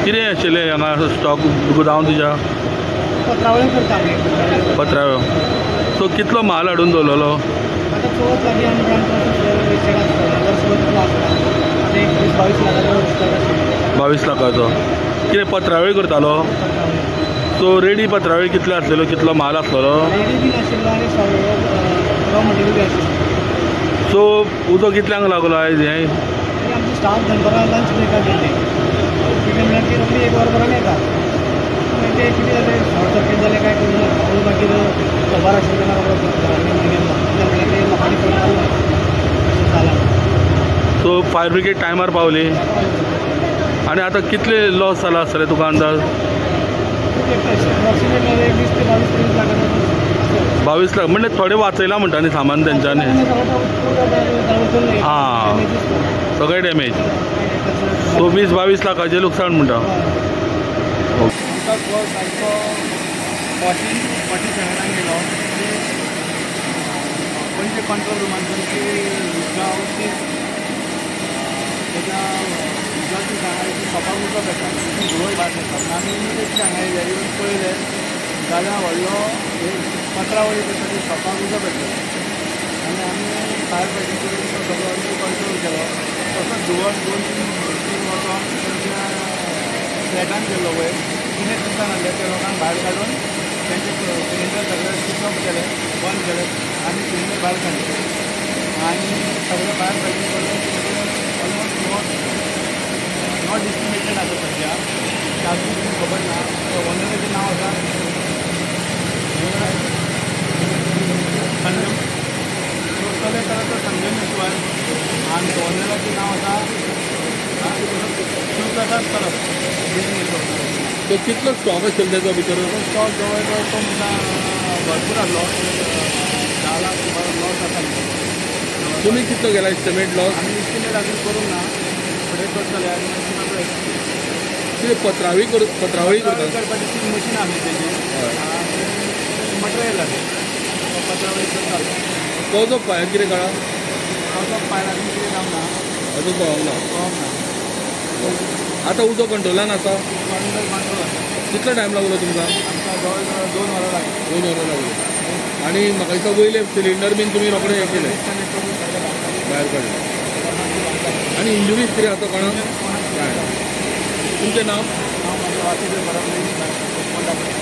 कितें आशिल्लें हांगा स्टॉक गोदाम तुज्या? पत्रावळ्यो करता आमी. पत्रावळ्यो. सो कितलो माल हाडून दवरलेलो? आतां चवथ लागीं आनी वेस्टेड आसता. जर चवथ आसता आतां एक 20-22 लाखाचो स्टॉक आशिल्लो. 22 लाखाचो. कितें पत्रावळी करतालो? सो रेडी पत्रावळी कितले आसलेलो? कितलो माल आसलेलो? रेडी बीन आशिल्लो आनी रॉ मटेरियल बी आशिल्लो. सो उदो कितल्यांक लागलो आयज हें? आनी आमची स्टाफ दनपारां लंच ब्रेकाक गेल्ली. कितें म्हणल्यार ती रोखडी 1 वरां येता. ते कितें जालें शॉर्ट सर्कीट जालें काय कळना. हांव मागीर खबर आशिल्ली तेन्ना घरांनी गेल्लो. कितें म्हणल्यार ते लोकांनी फोन मारलो अशें जालां. सो फायर ब्रिगेड टायमार पावली. आनी आतां कितले लॉस जाला आसतले तुका अंदाज? अप्रॉक्सिमेट 20 ते 22 लाखाचो. 22 लाख म्हणजे थोडे वाचयला म्हणटा न्ही सामान तेंच्यांनी. हां सगळें डॅमेज. सो 20-22 लाखाचें लुकसाण म्हणटा. सारको 40 सेकंडान गेलो. पयलीं कंट्रोल रुमांतल्यान ती तेच्या उदकाची सांगायची की शॉपाक उदक येता धुंवर भायर येता. आमी इमिडिएटली हांगा येवन पळयलें जाल्यार व्हडलो पत्रावळी करता ती शॉपाक उदक येता. आनी आमी फायर फायटींग करून तो सगळो कंट्रोल केलो. तसोच धुंवर 2-3 वचोन तेंच्या फ्लॅटान गेल्लो वयर. कितें चिंता नासलें त्या लोकांक भायर काडून तेंचे सिलिंडर सगळे स्विच ऑफ केले, बंद केले आनी सिलिंडर भायर काडले. आनी सगळें फायर फायटींग करून ऑलमोस्ट नॉट एस्टिमेटेड आसा सद्या. अजून खबर ना. ओनराचें नांव आसा संजय. चले तर संजय मेश्वर. आनी ओनराचें नांव आसा शिवप्रसाद परब. तो कितलो स्टॉक आशिल्लो तेजो भितर? स्टॉक जवळ जवळ तो म्हणटा भरपूर आसलो. 10 लाख सुमार लॉस आसा. तुमी कितलो गेला एस्टिमेट लॉस? आमी एस्टिमेट अजून करूंक ना. फुडें करतले आनी कितें पत्रावळी करता? करपाची ती मशीन आसली तेजी. मटेरियल जालें पत्रावळी करतालो. तो जो फायर कितें कळ्ळा? तो फायरान कितें जावंक ना. अजून कळोंक ना. कळोंक ना. आतां उदक कंट्रोलान आसा? कंट्रोल आसा. कितलो टायम लागलो तुमकां? आमकां जवळ जवळ 2 वरां लागली. 2 वरां लागली. आनी म्हाका दिसता वयले सिलिंडर बीन तुमी रोखडे हे केले भायर काडले. आनी इंजुरीज कितें आसा कोणाक? तुमचें नांव? हांव म्हाजें वासुदेव बरोबर.